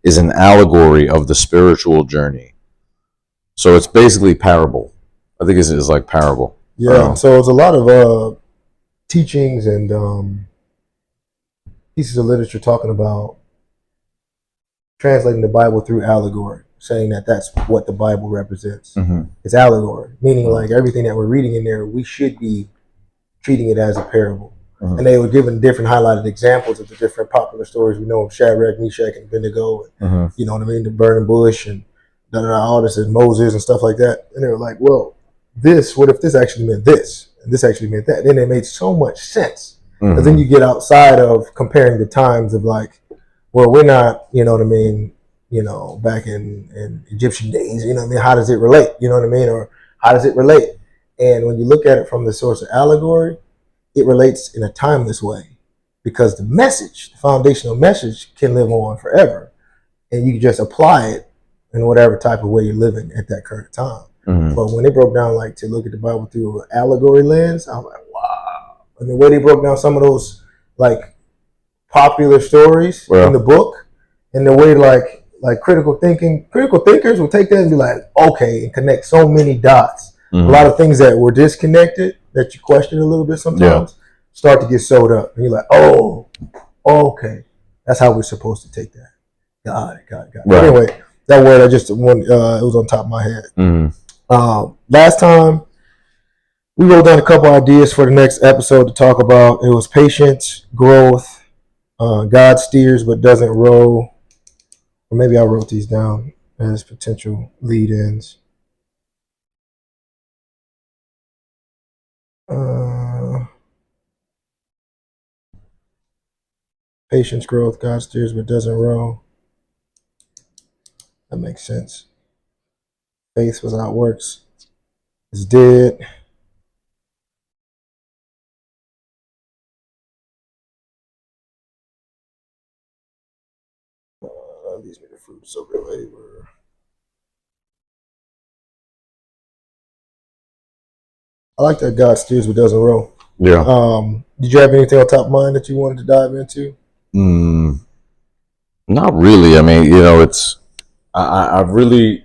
is an allegory of the spiritual journey. So it's basically parable. I think it's like parable. Yeah. So it's a lot of teachings and pieces of literature talking about translating the Bible through allegory, saying that that's what the Bible represents. It's allegory, meaning like everything that we're reading in there, we should be treating it as a parable. And they were given different highlighted examples of the different popular stories we know of Shadrach, Meshach, and Abednego, and, you know what I mean, the burning bush and all this and Moses and stuff like that. And they were like, well, what if this actually meant this? And this actually meant that? Then it made so much sense. Because then you get outside of comparing the times of like, well, we're not, you know what I mean, you know, back in Egyptian days, you know what I mean? How does it relate? You know what I mean? Or how does it relate? And when you look at it from the source of allegory, it relates in a timeless way because the message, the foundational message, can live on forever. And you can just apply it in whatever type of way you're living at that current time. But when they broke down, like, to look at the Bible through an allegory lens, I was like, wow. And the way they broke down some of those, like, popular stories in the book, and the way, like critical thinkers will take that and be like, okay, and connect so many dots. A lot of things that were disconnected, that you question a little bit sometimes, start to get sewed up. And you're like, oh, okay. That's how we're supposed to take that. Got it. Right. Anyway, that word, it was on top of my head. Last time, we wrote down a couple ideas for the next episode to talk about. It was patience, growth, God steers but doesn't row. Or maybe I wrote these down as potential lead-ins. Patience, growth, God steers but doesn't row. That makes sense. Faith without works is dead. These are the fruits of your labor. I like that God steers but doesn't row. Yeah. Did you have anything on top of mind that you wanted to dive into? Not really. I mean, you know, I really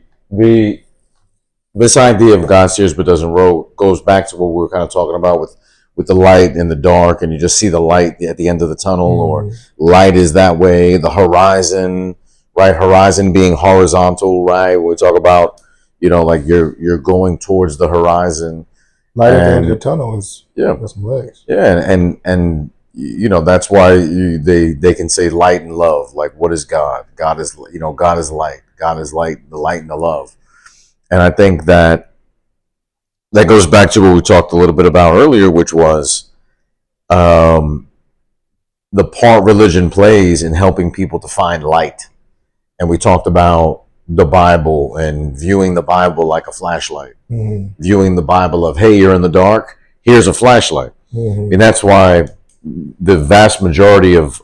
this idea of God steers but doesn't row goes back to what we were kind of talking about with the light and the dark, and you just see the light at the end of the tunnel, or light is that way. The horizon, right? Horizon being horizontal, right? We talk about, you know, like you're going towards the horizon. Light at the end of the tunnel is got some legs. Yeah, and you know, that's why they can say light and love. Like, what is God? God is, you know, God is light. God is light, the light and the love. And I think that goes back to what we talked a little bit about earlier, which was the part religion plays in helping people to find light. And we talked about the Bible and viewing the Bible like a flashlight. Viewing the Bible of, hey, you're in the dark, here's a flashlight. And that's why the vast majority of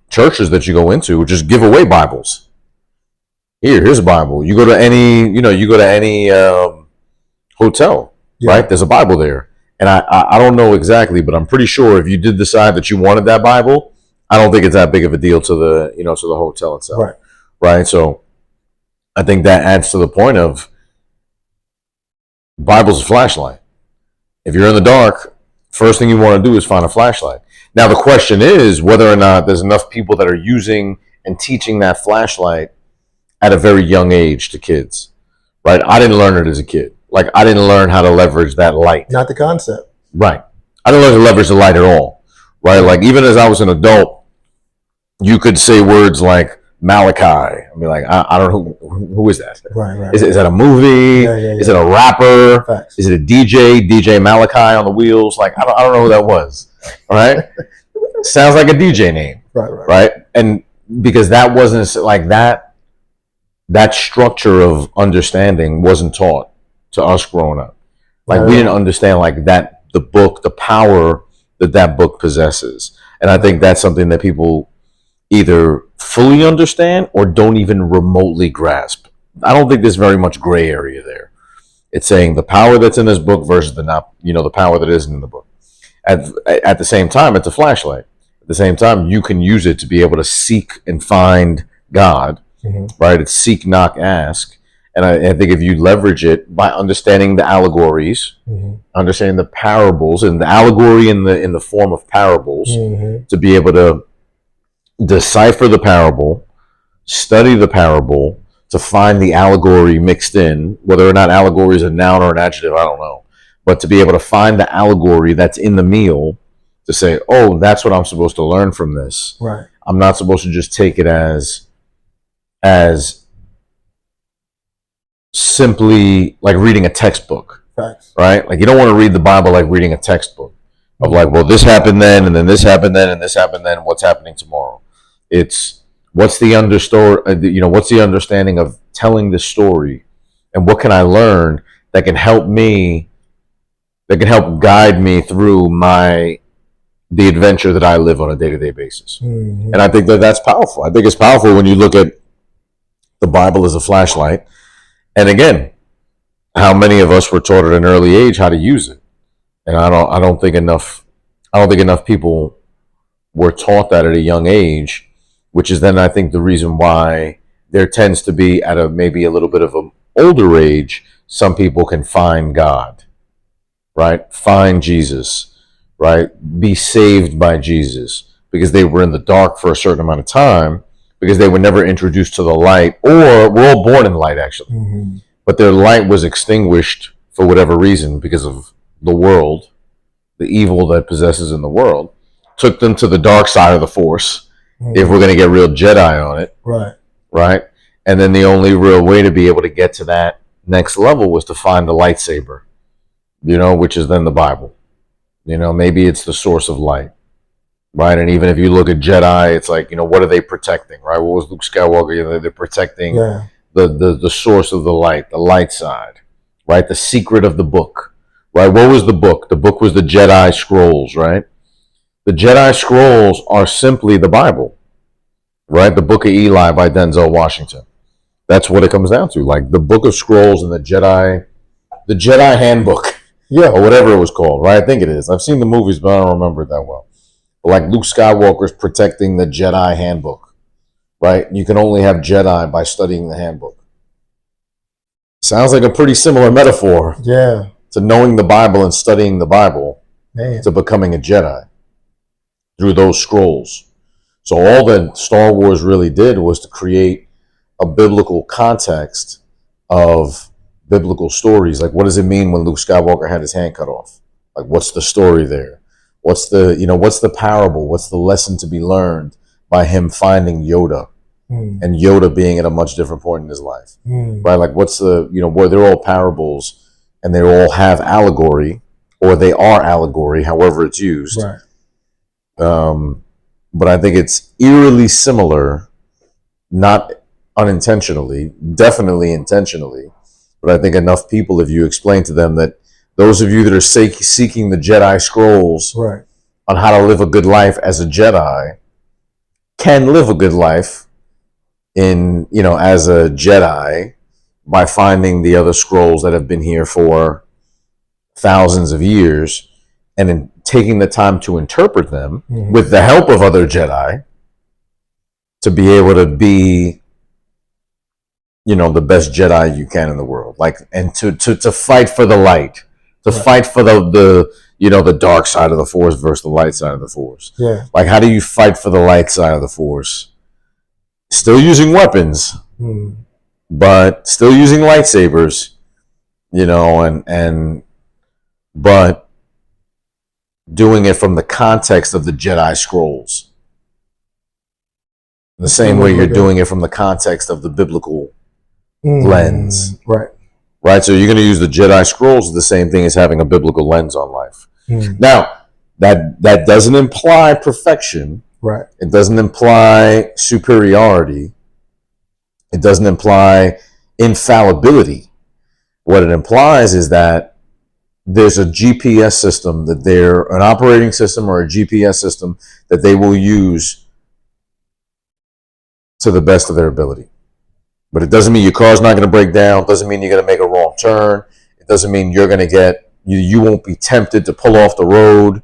churches that you go into just give away Bibles. Here's a Bible. You go to any hotel, right? There's a Bible there. And I don't know exactly, but I'm pretty sure if you did decide that you wanted that Bible, I don't think it's that big of a deal to the hotel itself. Right. So I think that adds to the point of Bible's a flashlight. If you're in the dark, first thing you want to do is find a flashlight. Now the question is whether or not there's enough people that are using and teaching that flashlight at a very young age to kids, right? I didn't learn it as a kid. Like, I didn't learn how to leverage that light. Not the concept. Right. I didn't learn to leverage the light at all, right? Like, even as I was an adult, you could say words like Malachi. I'd be like, I don't know, who is that? Right. Is that a movie? Yeah. Is it a rapper? Facts. Is it a DJ Malachi on the wheels? Like, I don't know who that was, all right? Sounds like a DJ name, right? And because that wasn't like that structure of understanding wasn't taught to us growing up. Like, we didn't understand like that, the book, the power that book possesses. And I think that's something that people either fully understand or don't even remotely grasp. I don't think there's very much gray area there. It's saying the power that's in this book versus the power that isn't in the book. At the same time, it's a flashlight. At the same time, you can use it to be able to seek and find God, right? It's seek, knock, ask. And I think if you leverage it by understanding the allegories, understanding the parables, and the allegory in the form of parables, to be able to decipher the parable, study the parable, to find the allegory mixed in, whether or not allegory is a noun or an adjective, I don't know. But to be able to find the allegory that's in the meal, to say, oh, that's what I'm supposed to learn from this. Right. I'm not supposed to just take it as simply like reading a textbook. Facts. Right? Like, you don't want to read the Bible like reading a textbook of like, well, this happened then, and then this happened then, and this happened then, what's happening tomorrow. It's what's the what's the understanding of telling the story, and what can I learn that can help me, that can help guide me through the adventure that I live on a day-to-day basis. And I think that that's powerful. I think it's powerful when you look at the Bible as a flashlight. And again, how many of us were taught at an early age how to use it? And I don't think enough people were taught that at a young age, which is then I think the reason why there tends to be at a maybe a little bit of an older age, some people can find God, right? Find Jesus, right? Be saved by Jesus, because they were in the dark for a certain amount of time, because they were never introduced to the light, or we're all born in light actually, but their light was extinguished for whatever reason because of the world, the evil that possesses in the world, took them to the dark side of the Force, if we're going to get real Jedi on it. Right? And then the only real way to be able to get to that next level was to find the lightsaber, which is then the Bible. Maybe it's the source of light, right? And even if you look at Jedi, it's like, what are they protecting, right? What was Luke Skywalker? They're protecting the source of the light side, right? The secret of the book, right? What was the book? The book was the Jedi Scrolls, right? The Jedi Scrolls are simply the Bible, right? The Book of Eli by Denzel Washington. That's what it comes down to. Like the Book of Scrolls and the Jedi Handbook, or whatever it was called, right? I think it is. I've seen the movies, but I don't remember it that well. But like Luke Skywalker's protecting the Jedi Handbook, right? You can only have Jedi by studying the handbook. Sounds like a pretty similar metaphor. To knowing the Bible and studying the Bible, to becoming a Jedi through those scrolls. So all that Star Wars really did was to create a biblical context of biblical stories. Like, what does it mean when Luke Skywalker had his hand cut off? Like, what's the story there? What's the parable? What's the lesson to be learned by him finding Yoda, and Yoda being at a much different point in his life, right? Like, what's where they're all parables and they all have allegory, or they are allegory, however it's used. But I think it's eerily similar, not unintentionally, definitely intentionally. But I think enough people, if you explain to them that those of you that are seeking the Jedi Scrolls on how to live a good life as a Jedi, can live a good life as a Jedi by finding the other scrolls that have been here for thousands of years, and in taking the time to interpret them with the help of other Jedi, to be able to be, the best Jedi you can in the world. Like, and to fight for the light, to fight for the dark side of the Force versus the light side of the Force. Like, how do you fight for the light side of the Force? Still using weapons, but still using lightsabers, but doing it from the context of the Jedi Scrolls. The same way you're doing it from the context of the biblical lens. Right? So you're going to use the Jedi Scrolls, the same thing as having a biblical lens on life. Now, that doesn't imply perfection. It doesn't imply superiority. It doesn't imply infallibility. What it implies is that there's a GPS system, that they're an operating system or a GPS system that they will use to the best of their ability. But it doesn't mean your car's not going to break down. It doesn't mean you're going to make a wrong turn. It doesn't mean you're going to you won't be tempted to pull off the road,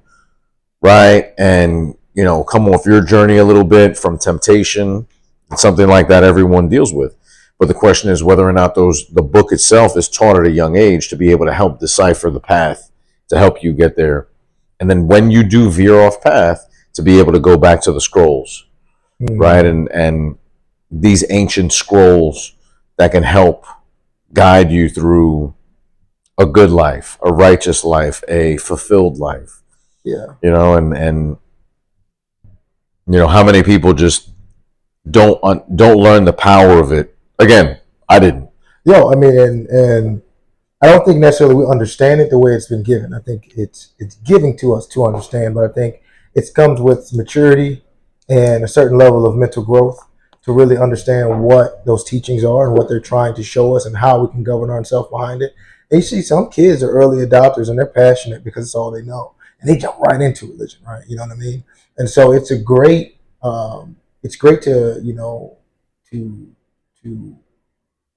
right? And come off your journey a little bit from temptation. It's something like that everyone deals with. But the question is whether or not the book itself is taught at a young age to be able to help decipher the path, to help you get there. And then when you do veer off path, to be able to go back to the scrolls, right? And these ancient scrolls that can help guide you through a good life, a righteous life, a fulfilled life. Yeah. And how many people just don't learn the power of it. Again, I didn't. I mean, and I don't think necessarily we understand it the way it's been given. I think it's giving to us to understand, but I think it comes with maturity and a certain level of mental growth to really understand what those teachings are and what they're trying to show us and how we can govern ourselves behind it. And you see some kids are early adopters and they're passionate because it's all they know. And they jump right into religion, right? You know what I mean? And so it's great to, to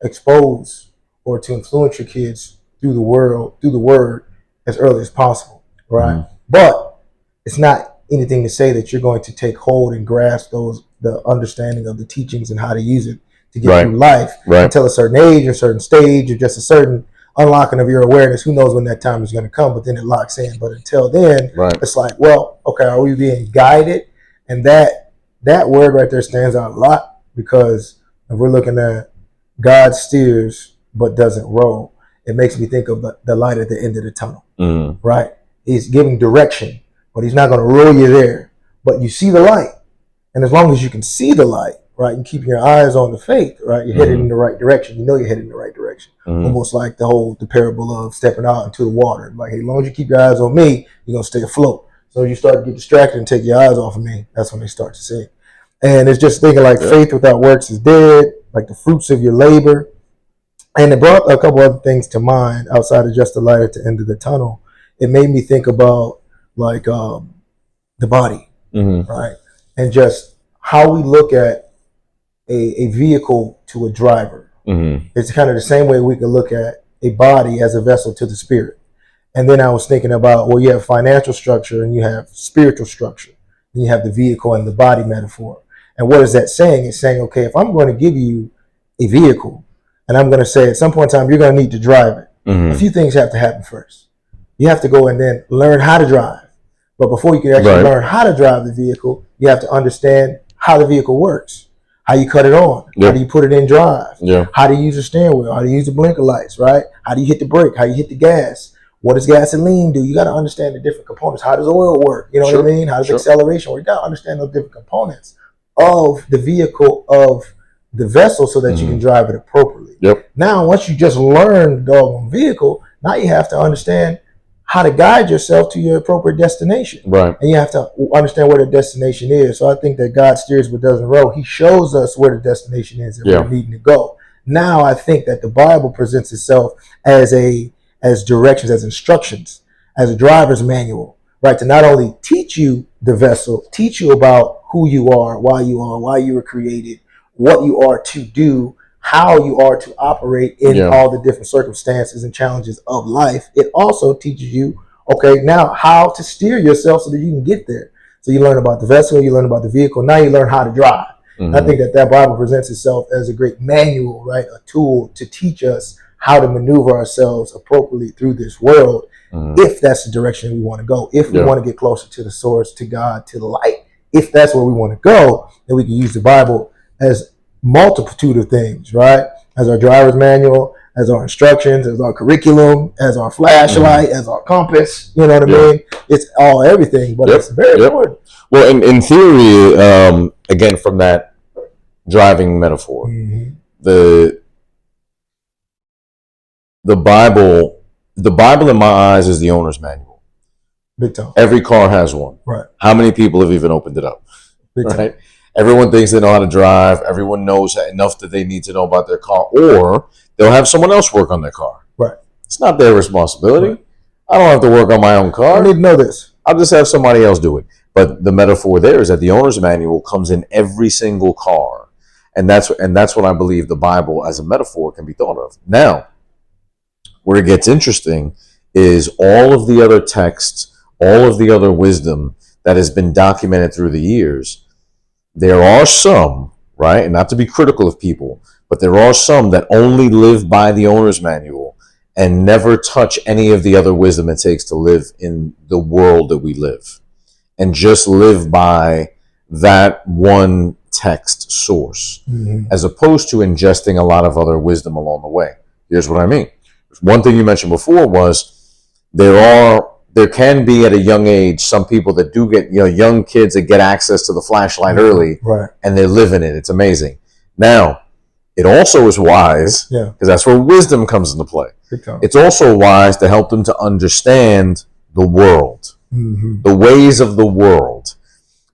expose or to influence your kids through the word as early as possible, right? Mm-hmm. But it's not anything to say that you're going to take hold and grasp the understanding of the teachings and how to use it to get through life until a certain age or certain stage or just a certain unlocking of your awareness. Who knows when that time is going to come, but then it locks in. But until then, it's like, well, okay, are we being guided? And that word right there stands out a lot, because if we're looking at God steers but doesn't roll, it makes me think of the light at the end of the tunnel, right? He's giving direction, but he's not going to roll you there. But you see the light. And as long as you can see the light, right, you keep your eyes on the faith, right, you're headed in the right direction. You know you're headed in the right direction. Almost like the parable of stepping out into the water. Like, hey, as long as you keep your eyes on me, you're going to stay afloat. So you start to get distracted and take your eyes off of me, that's when they start to sink. And it's just thinking like faith without works is dead, like the fruits of your labor. And it brought a couple other things to mind outside of just the light at the end of the tunnel. It made me think about like the body, right? And just how we look at a vehicle to a driver. It's kind of the same way we could look at a body as a vessel to the spirit. And then I was thinking about, well, you have financial structure and you have spiritual structure. And you have the vehicle and the body metaphor. And what is that saying? It's saying, okay, if I'm going to give you a vehicle and I'm going to say at some point in time, you're going to need to drive it, a few things have to happen first. You have to go and then learn how to drive. But before you can actually learn how to drive the vehicle, you have to understand how the vehicle works, how you cut it on, how do you put it in drive, how do you use the steering wheel, how do you use the blinker lights, right? How do you hit the brake, how you hit the gas? What does gasoline do? You got to understand the different components. How does oil work? You know what I mean? How does acceleration work? You got to understand those different components of the vehicle, of the vessel, so that you can drive it appropriately. Now, once you just learn the doggone vehicle, now you have to understand how to guide yourself to your appropriate destination. And you have to understand where the destination is. So I think that God steers but doesn't roll. He shows us where the destination is and where we're needing to go. Now I think that the Bible presents itself as directions, as instructions, as a driver's manual, right? To not only teach you the vessel, teach you about who you are, why you were created, what you are to do, how you are to operate in all the different circumstances and challenges of life. It also teaches you, okay, now how to steer yourself so that you can get there. So you learn about the vessel, you learn about the vehicle, now you learn how to drive. I think that Bible presents itself as a great manual, right? A tool to teach us how to maneuver ourselves appropriately through this world, if that's the direction we want to go. If we want to get closer to the source, to God, to the light, if that's where we want to go, then we can use the Bible as multitude of things, right? As our driver's manual, as our instructions, as our curriculum, as our flashlight, as our compass. You know what I mean? It's all everything, but it's very important. Well, in theory, again, from that driving metaphor, the Bible in my eyes is the owner's manual. Big time. Every car has one. Right. How many people have even opened it up? Big time. Right. Everyone thinks they know how to drive. Everyone knows enough that they need to know about their car, or they'll have someone else work on their car. Right. It's not their responsibility. Right. I don't have to work on my own car. I need to know this. I'll just have somebody else do it. But the metaphor there is that the owner's manual comes in every single car. And that's what I believe the Bible as a metaphor can be thought of. Now, where it gets interesting is all of the other texts, all of the other wisdom that has been documented through the years, there are some, right, and not to be critical of people, but there are some that only live by the owner's manual and never touch any of the other wisdom it takes to live in the world that we live, and just live by that one text source, as opposed to ingesting a lot of other wisdom along the way. Here's what I mean. One thing you mentioned before was there can be at a young age some people that do get, young kids that get access to the flashlight early, right, and they live in it. It's amazing. Now, it also is wise, because that's where wisdom comes into play. It's also wise to help them to understand the world, the ways of the world.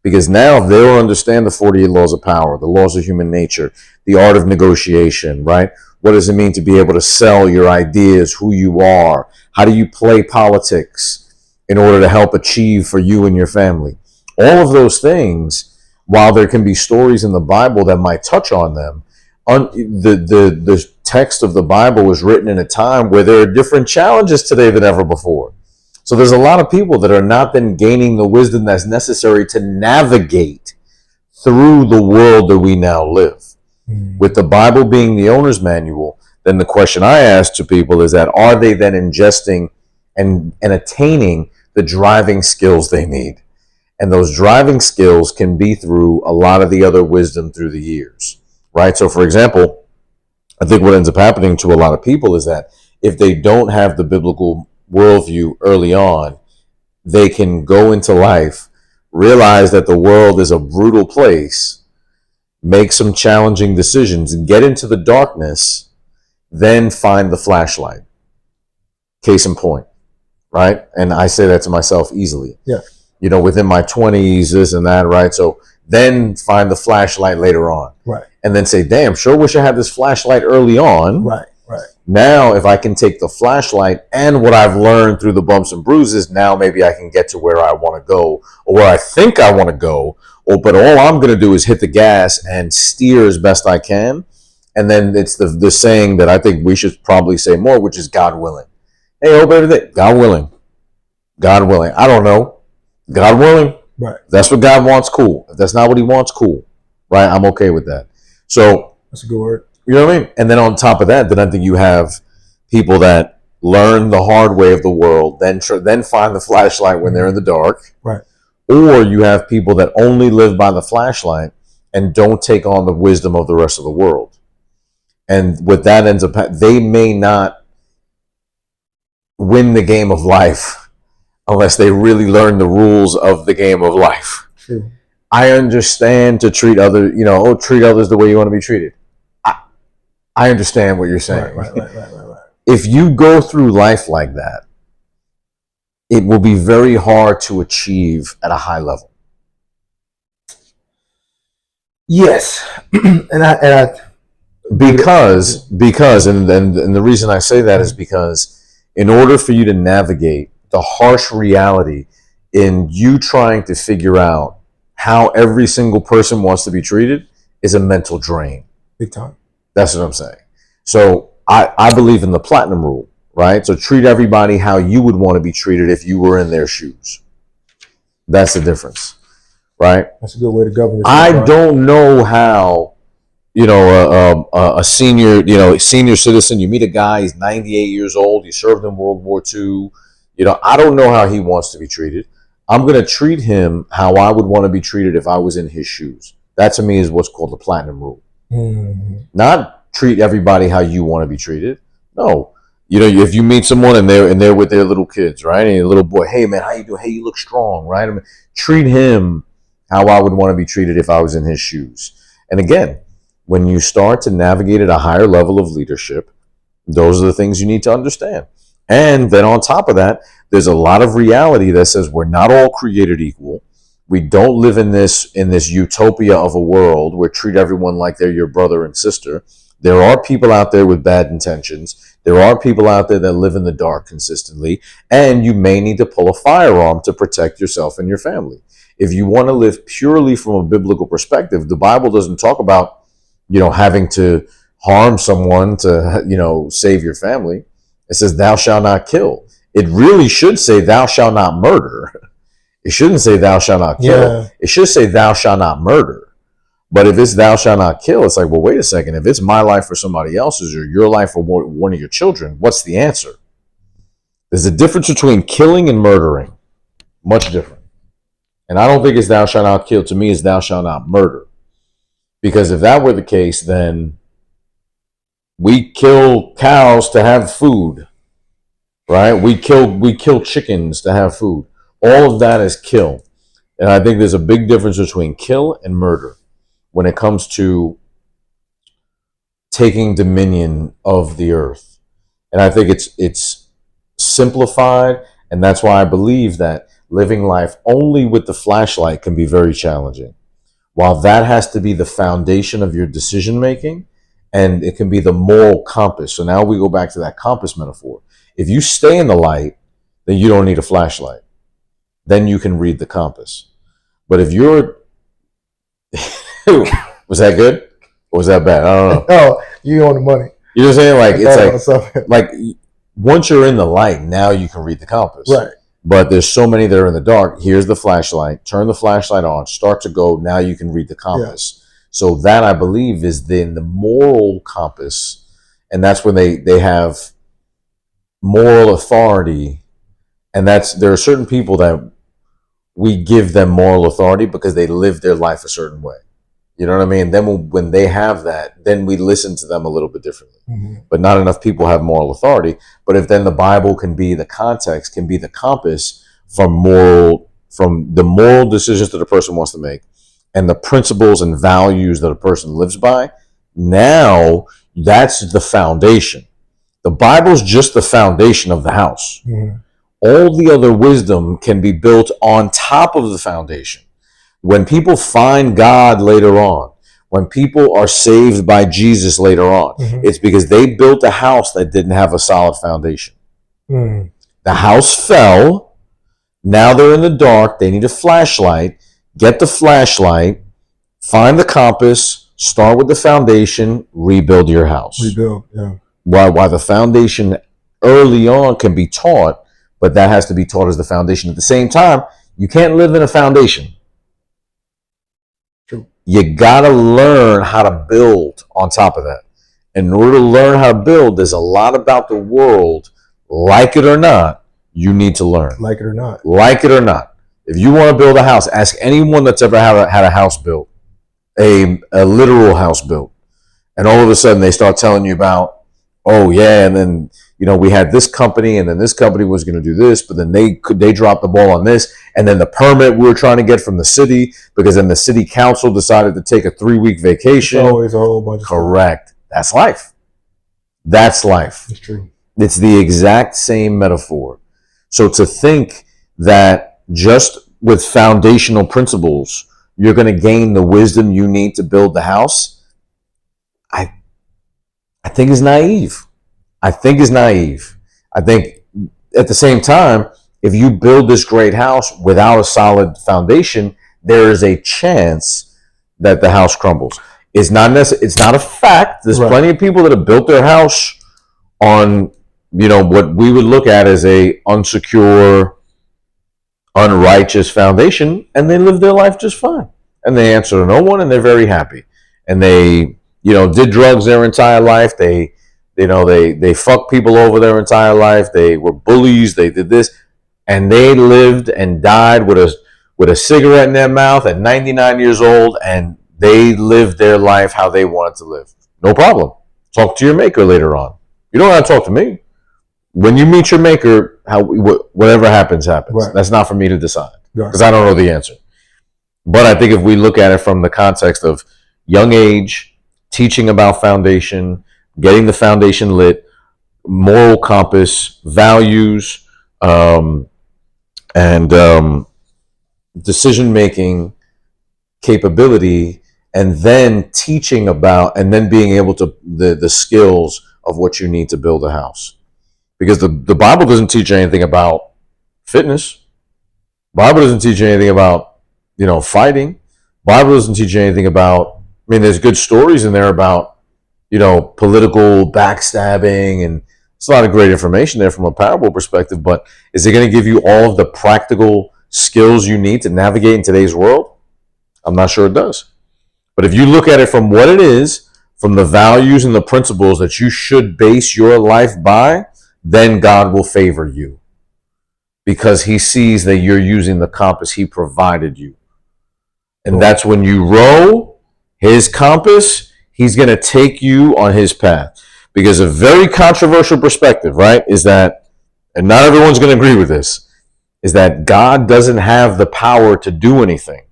Because now they'll understand the 48 laws of power, the laws of human nature, the art of negotiation, right? What does it mean to be able to sell your ideas, who you are? How do you play politics in order to help achieve for you and your family? All of those things, while there can be stories in the Bible that might touch on them, the text of the Bible was written in a time where there are different challenges today than ever before. So there's a lot of people that are not then gaining the wisdom that's necessary to navigate through the world that we now live. With the Bible being the owner's manual, then the question I ask to people is that, are they then ingesting and attaining the driving skills they need? And those driving skills can be through a lot of the other wisdom through the years, right? So for example, I think what ends up happening to a lot of people is that if they don't have the biblical worldview early on, they can go into life, realize that the world is a brutal place, make some challenging decisions, and get into the darkness, then find the flashlight. Case in point, right? And I say that to myself easily. Within my 20s, this and that, right? So then find the flashlight later on. Right. And then say, damn, sure wish I had this flashlight early on. Right. Now, if I can take the flashlight and what I've learned through the bumps and bruises, now maybe I can get to where I want to go, or where I think I want to go. But all I'm going to do is hit the gas and steer as best I can. And then it's the saying that I think we should probably say more, which is God willing. Hey, hope everything, God willing. God willing. I don't know. God willing. Right. If that's what God wants, cool. If that's not what he wants, cool. Right? I'm okay with that. So that's a good word. You know what I mean? And then on top of that, then I think you have people that learn the hard way of the world, then find the flashlight when they're in the dark. Right. Or you have people that only live by the flashlight and don't take on the wisdom of the rest of the world. And what that ends up, they may not win the game of life unless they really learn the rules of the game of life. True. I understand to treat others, treat others the way you want to be treated. I understand what you're saying. Right. If you go through life like that, it will be very hard to achieve at a high level. Yes, because the reason I say that is because in order for you to navigate the harsh reality in you trying to figure out how every single person wants to be treated is a mental drain. Big time. That's what I'm saying. So I believe in the platinum rule, right? So treat everybody how you would want to be treated if you were in their shoes. That's the difference, right? That's a good way to govern yourself. I don't know how, a senior citizen, you meet a guy, he's 98 years old, he served in World War II. I don't know how he wants to be treated. I'm going to treat him how I would want to be treated if I was in his shoes. That to me is what's called the platinum rule. Not treat everybody how you want to be treated. No, if you meet someone and they're with their little kids, right? And a little boy, hey man, how you doing? Hey, you look strong, right? Treat him how I would want to be treated if I was in his shoes. And again, when you start to navigate at a higher level of leadership, those are the things you need to understand. And then on top of that, there's a lot of reality that says we're not all created equal. We don't live in this utopia of a world where treat everyone like they're your brother and sister. There are people out there with bad intentions. There are people out there that live in the dark consistently, and you may need to pull a firearm to protect yourself and your family. If you want to live purely from a biblical perspective, the Bible doesn't talk about, having to harm someone to, save your family. It says, thou shalt not kill. It really should say, thou shalt not murder. It shouldn't say thou shalt not kill. Yeah. It should say thou shalt not murder. But if it's thou shalt not kill, it's like, well, wait a second. If it's my life or somebody else's, or your life or one of your children, what's the answer? There's a difference between killing and murdering. Much different. And I don't think it's thou shalt not kill. To me, it's thou shalt not murder. Because if that were the case, then we kill cows to have food, right? We kill chickens to have food. All of that is kill. And I think there's a big difference between kill and murder when it comes to taking dominion of the earth. And I think it's simplified, and that's why I believe that living life only with the flashlight can be very challenging. While that has to be the foundation of your decision making, and it can be the moral compass. So now we go back to that compass metaphor. If you stay in the light, then you don't need a flashlight. Then you can read the compass. But if you're was that good? Or was that bad? I don't know. Oh, you own the money. You know what I'm saying? Like, it's like once you're in the light, now you can read the compass. Right. But there's so many that are in the dark. Here's the flashlight. Turn the flashlight on. Start to go. Now you can read the compass. Yeah. So that, I believe, is then the moral compass. And that's when they have moral authority. And there are certain people that we give them moral authority because they live their life a certain way. You know what I mean? Then when they have that, then we listen to them a little bit differently. Mm-hmm. But not enough people have moral authority. But if then the Bible can be the context, can be the compass from the moral decisions that a person wants to make, and the principles and values that a person lives by, now that's the foundation. The Bible's just the foundation of the house. Mm-hmm. All the other wisdom can be built on top of the foundation. When people find God later on, when people are saved by Jesus later on, mm-hmm. it's because they built a house that didn't have a solid foundation. Mm. The house fell. Now they're in the dark. They need a flashlight. Get the flashlight. Find the compass. Start with the foundation. Rebuild your house. Rebuild, yeah. Why the foundation early on can be taught, but that has to be taught as the foundation. At the same time, you can't live in a foundation. True. You gotta learn how to build on top of that. In order to learn how to build, there's a lot about the world, like it or not, you need to learn. Like it or not. Like it or not. If you want to build a house, ask anyone that's ever had a house built, a literal house built. And all of a sudden they start telling you about, oh yeah, and then we had this company, and then this company was going to do this, but then they dropped the ball on this, and then the permit we were trying to get from the city, because then the city council decided to take a 3-week vacation. It's always a whole bunch of Correct. Stuff. That's life. That's life. It's true. It's the exact same metaphor. So to think that just with foundational principles, you're going to gain the wisdom you need to build the house, I think is naive. I think at the same time, if you build this great house without a solid foundation, there is a chance that the house crumbles. It's not a fact. There's plenty of people that have built their house on, what we would look at as a unsecure, unrighteous foundation, and they live their life just fine. And they answer to no one, and they're very happy. And they did drugs their entire life. They fucked people over their entire life. They were bullies. They did this, and they lived and died with a cigarette in their mouth at 99 years old, and they lived their life how they wanted to live. No problem. Talk to your maker later on. You don't have to talk to me. When you meet your maker, whatever happens. Right. That's not for me to decide, because I don't know the answer. But I think if we look at it from the context of young age, teaching about foundation, getting the foundation lit, moral compass, values, and decision-making capability, and then teaching about, and then being able to, the skills of what you need to build a house. Because the Bible doesn't teach anything about fitness. Bible doesn't teach anything about, fighting. Bible doesn't teach anything about, there's good stories in there about, political backstabbing, and it's a lot of great information there from a parable perspective, but is it going to give you all of the practical skills you need to navigate in today's world? I'm not sure it does. But if you look at it from what it is, from the values and the principles that you should base your life by, then God will favor you, because he sees that you're using the compass he provided you. And that's when you row his compass, he's going to take you on his path. Because a very controversial perspective, right, is that, and not everyone's going to agree with this, is that God doesn't have the power to do anything.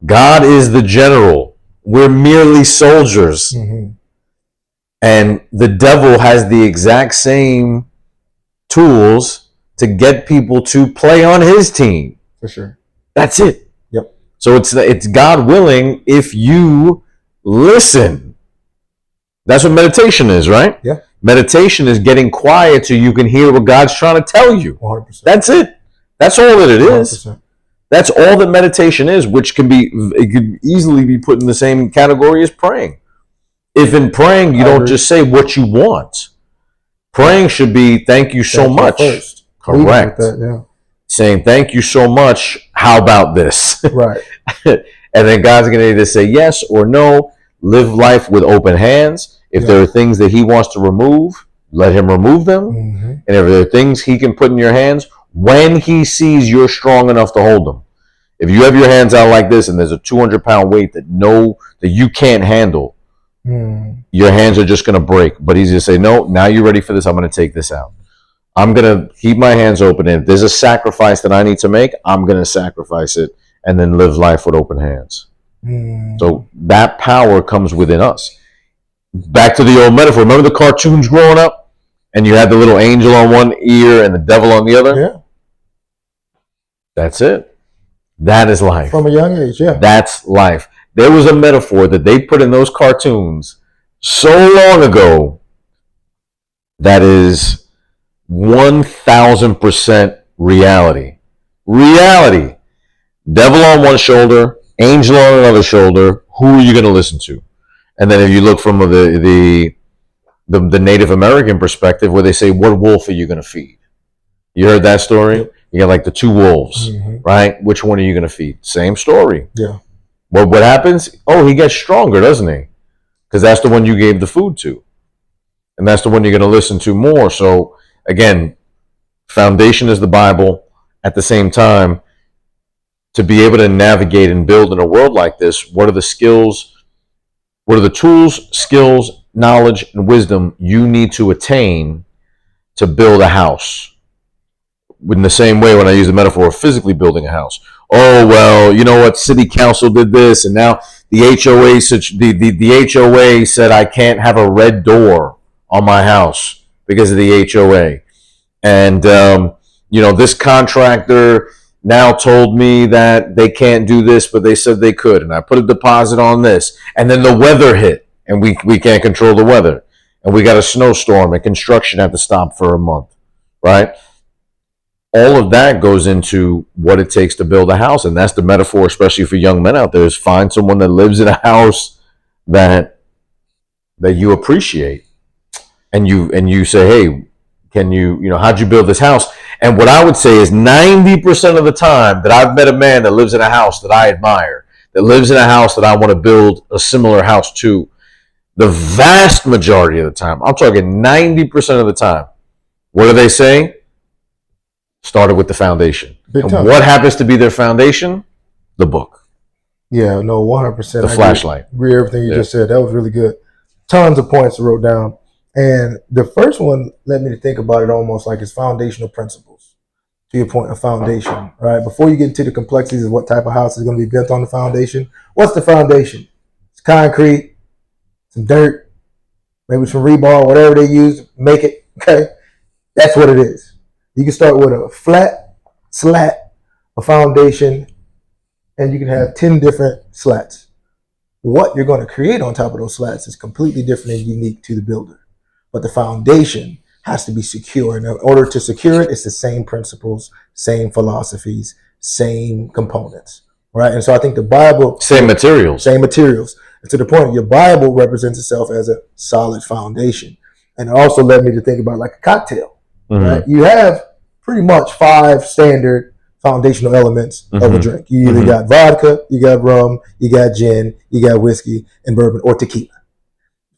God is the general. We're merely soldiers. Mm-hmm. And the devil has the exact same tools to get people to play on his team. For sure. That's it. Yep. So it's God willing if you listen. That's what meditation is, right? Yeah. Meditation is getting quiet so you can hear what God's trying to tell you. 100%. That's it. That's all that it is. 100%. That's all that meditation is, which can easily be put in the same category as praying. If in praying you don't just say what you want, praying should be thank you so much. First. Correct. That, yeah. Saying thank you so much. How about this? Right. And then God's going to either say yes or no. Live life with open hands. If there are things that he wants to remove, let him remove them. Mm-hmm. And if there are things he can put in your hands, when he sees you're strong enough to hold them. If you have your hands out like this and there's a 200-pound weight that you can't handle, your hands are just going to break. But he's going to say, no, now you're ready for this. I'm going to take this out. I'm going to keep my hands open. And if there's a sacrifice that I need to make, I'm going to sacrifice it and then live life with open hands. So that power comes within us. Back to the old metaphor. Remember the cartoons growing up? And you had the little angel on one ear and the devil on the other? Yeah. That's it. That is life. From a young age, yeah. That's life. There was a metaphor that they put in those cartoons so long ago that is 1,000% reality. Reality. Devil on one shoulder, angel on another shoulder. Who are you going to listen to? And then if you look from the Native American perspective, where they say, what wolf are you going to feed? You heard that story? You got like the two wolves, right? Which one are you going to feed? Same story. Yeah. Well, what happens? Oh, he gets stronger, doesn't he? Because that's the one you gave the food to. And that's the one you're going to listen to more. So, again, foundation is the Bible. At the same time, to be able to navigate and build in a world like this, what are the skills? What are the tools, skills, knowledge, and wisdom you need to attain to build a house? In the same way when I use the metaphor of physically building a house. Oh, well, you know what? City council did this, and now the HOA said I can't have a red door on my house because of the HOA. And, this contractor now told me that they can't do this, but they said they could. And I put a deposit on this. And then the weather hit, and we can't control the weather. And we got a snowstorm, and construction had to stop for a month, right? All of that goes into what it takes to build a house. And that's the metaphor, especially for young men out there, is find someone that lives in a house that you appreciate. And you say, hey, can how'd you build this house? And what I would say is 90% of the time that I've met a man that lives in a house that I admire, that lives in a house that I want to build a similar house to, the vast majority of the time, I'm talking 90% of the time, what do they say? Started with the foundation. And what happens to be their foundation? The book. Yeah, no, 100%. The flashlight. Agree everything you just said. That was really good. Tons of points I wrote down. And the first one led me to think about it almost like it's foundational principles. To your point of foundation, right? Before you get into the complexities of what type of house is going to be built on the foundation, what's the foundation? It's concrete, some dirt, maybe some rebar, whatever they use, make it, okay? That's what it is. You can start with a flat slat, a foundation, and you can have 10 different slats. What you're going to create on top of those slats is completely different and unique to the builder. But the foundation has to be secure. And in order to secure it, it's the same principles, same philosophies, same components, right? And so I think the Bible... Same materials. And to the point, your Bible represents itself as a solid foundation. And it also led me to think about like a cocktail, right? You have pretty much 5 standard foundational elements of a drink. You either got vodka, you got rum, you got gin, you got whiskey and bourbon or tequila.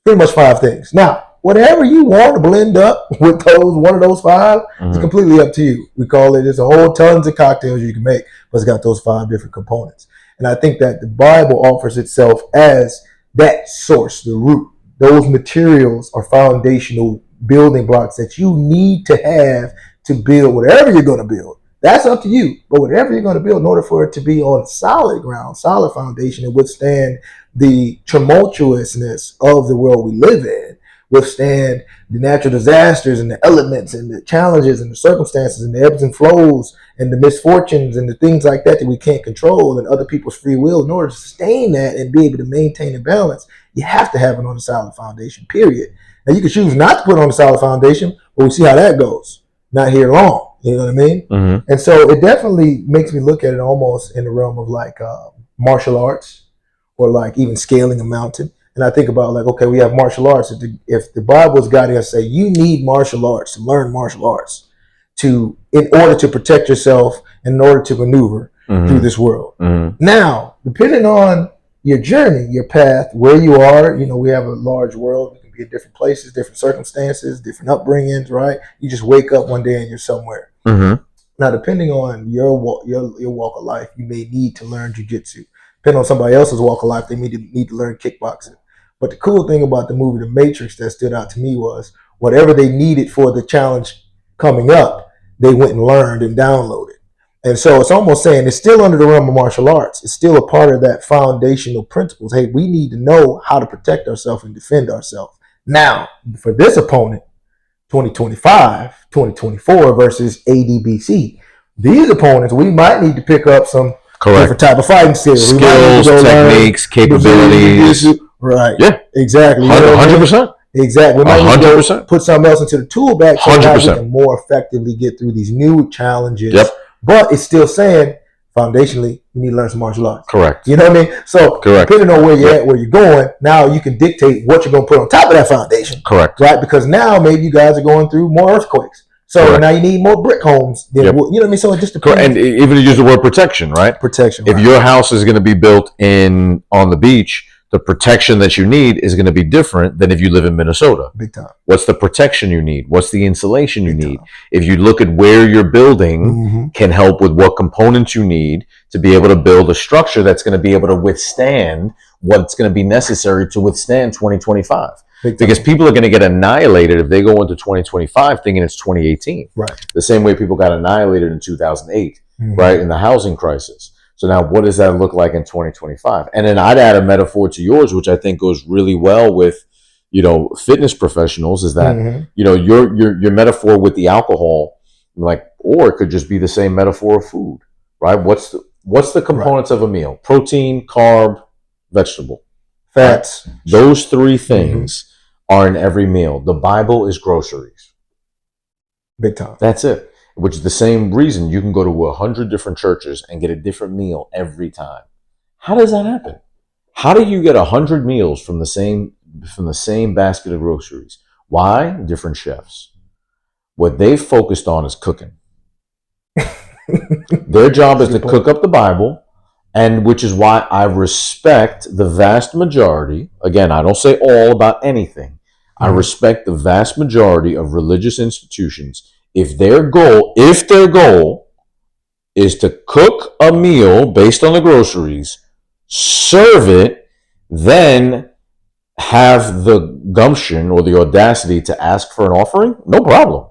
Pretty much 5 things. Now, whatever you want to blend up with one of those 5, is completely up to you. We call it, there's a whole tons of cocktails you can make, but it's got those 5 different components. And I think that the Bible offers itself as that source, the root. Those materials are foundational building blocks that you need to have to build whatever you're going to build. That's up to you. But whatever you're going to build, in order for it to be on solid ground, solid foundation, and withstand the tumultuousness of the world we live in, withstand the natural disasters and the elements and the challenges and the circumstances and the ebbs and flows and the misfortunes and the things like that we can't control and other people's free will, in order to sustain that and be able to maintain a balance, you have to have it on a solid foundation, period. Now, you can choose not to put it on a solid foundation, but we'll see how that goes. Not here long. You know what I mean? And so it definitely makes me look at it almost in the realm of like martial arts, or like even scaling a mountain. And I think about like, okay, we have martial arts. If the Bible's guiding us, say you need martial arts to learn martial arts in order to protect yourself and in order to maneuver through this world. Now, depending on your journey, your path, where you are, we have a large world. You can be in different places, different circumstances, different upbringings, right? You just wake up one day and you're somewhere. Now, depending on your walk of life, you may need to learn jiu-jitsu. Depending on somebody else's walk of life, they need to learn kickboxing. But the cool thing about the movie The Matrix that stood out to me was whatever they needed for the challenge coming up, they went and learned and downloaded. And so it's almost saying it's still under the realm of martial arts. It's still a part of that foundational principles. Hey, we need to know how to protect ourselves and defend ourselves. Now, for this opponent, 2025, 2024 versus ADBC, these opponents, we might need to pick up some different type of fighting skills. Techniques, capabilities. Right. Yeah. Exactly. 100%. Exactly. We might need to put something else into the tool bag so that we can more effectively get through these new challenges. Yep. But it's still saying, foundationally, you need to learn some martial arts. Correct. You know what I mean? So depending on where you're at, where you're going, now you can dictate what you're going to put on top of that foundation. Correct. Right? Because now maybe you guys are going through more earthquakes. So now you need more brick homes. Than, you know what I mean? So it just depends. And even to use the word protection, right? Protection. If your house is going to be built on the beach, the protection that you need is going to be different than if you live in Minnesota. Big time. What's the protection you need? What's the insulation you need? If you look at where you're building, can help with what components you need to be able to build a structure that's going to be able to withstand what's going to be necessary to withstand 2025. Because people are going to get annihilated if they go into 2025 thinking it's 2018. Right. The same way people got annihilated in 2008, right, in the housing crisis. So now what does that look like in 2025? And then I'd add a metaphor to yours, which I think goes really well with, fitness professionals, is that, your metaphor with the alcohol, or it could just be the same metaphor of food, right? What's the components of a meal? Protein, carb, vegetable. Fats. Right? Those 3 things are in every meal. The Bible is groceries. Big time. That's it. Which is the same reason you can go to 100 different churches and get a different meal every time. How does that happen? How do you get 100 meals from the same basket of groceries? Why? Different chefs. What they've focused on is cooking. Their job is to cook up the Bible, and which is why I respect the vast majority. Again, I don't say all about anything. I respect the vast majority of religious institutions. If their goal is to cook a meal based on the groceries, serve it, then have the gumption or the audacity to ask for an offering, no problem.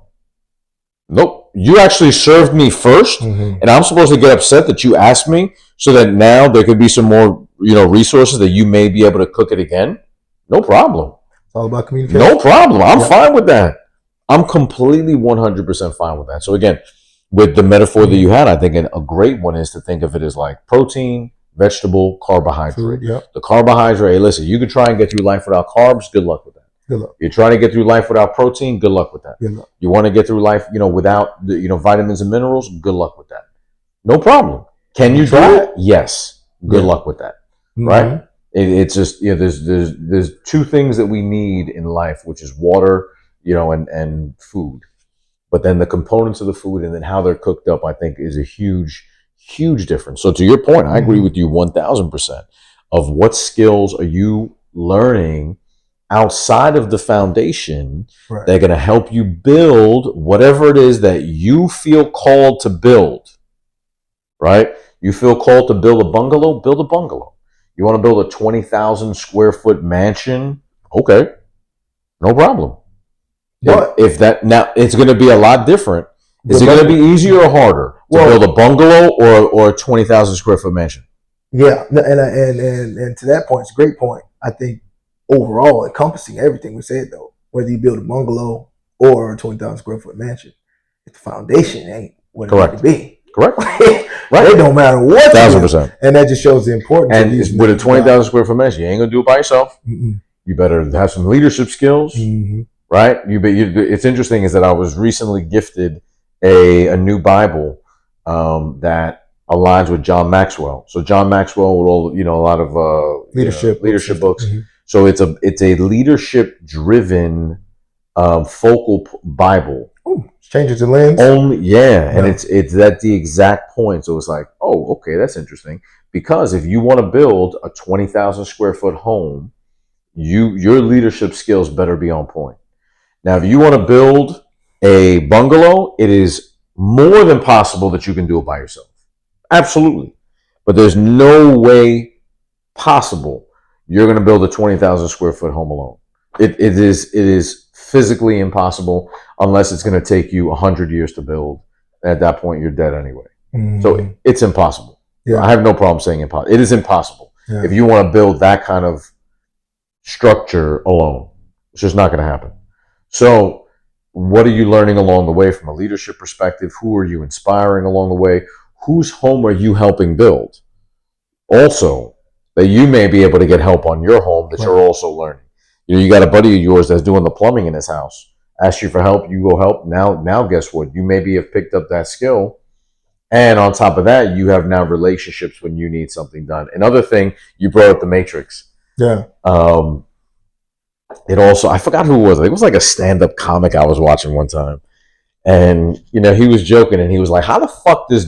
Nope. You actually served me first, and I'm supposed to get upset that you asked me so that now there could be some more, resources that you may be able to cook it again. No problem. It's all about communication. No problem. I'm fine with that. I'm completely 100% fine with that. So again, with the metaphor that you had, I think a great one is to think of it as like protein, vegetable, carbohydrate. The carbohydrate, hey, listen, you can try and get through life without carbs. Good luck with that. Good luck. You're trying to get through life without protein. Good luck with that. Good luck. You want to get through life, without vitamins and minerals. Good luck with that. No problem. Can you do it? Yes. Good luck with that. Right? It's just there's 2 things that we need in life, which is water, and food. but then the components of the food and then how they're cooked up, I think, is a huge difference. So to your point, I agree with you 1000%. Of what skills are you learning outside of the foundation that are going to help you build whatever it is that you feel called to build, right? You feel called to build a bungalow, build a bungalow. You want to build a 20,000 square foot mansion? Okay, no problem. But if that, now it's going to be a lot different. Is it going to be easier or harder to build a bungalow or a 20,000 square foot mansion? Yeah, and to that point, it's a great point. I think overall, encompassing everything we said, though, whether you build a bungalow or a 20,000 square foot mansion, if the foundation ain't what it needs to be, correct, right? It don't matter what, 1000%, and that just shows the importance. And with a 20,000 square foot mansion, you ain't gonna do it by yourself. You better have some leadership skills, right? It's interesting is that I was recently gifted a new Bible that aligns with John Maxwell. So John Maxwell with all a lot of leadership books. So it's a leadership driven focal Bible. Changes the lens. And it's at the exact point. So it's like, oh, okay, that's interesting. Because if you want to build a 20,000 square foot home, your leadership skills better be on point. Now, if you want to build a bungalow, it is more than possible that you can do it by yourself. Absolutely. But there's no way possible you're going to build a 20,000 square foot home alone. It is physically impossible unless it's going to take you 100 years to build. At that point, you're dead anyway. So it's impossible. Yeah. I have no problem saying impossible. It is impossible. Yeah. If you want to build that kind of structure alone, it's just not going to happen. So what are you learning along the way from a leadership perspective? Who are you inspiring along the way? Whose home are you helping build? Also, that you may be able to get help on your home that you're also learning. You got a buddy of yours that's doing the plumbing in his house. Ask you for help, you go help. Now guess what? You maybe have picked up that skill. And on top of that, you have now relationships when you need something done. Another thing, you brought up the Matrix. Yeah. It also, I forgot who it was. It was like a stand-up comic I was watching one time. And, he was joking and he was like, how the fuck does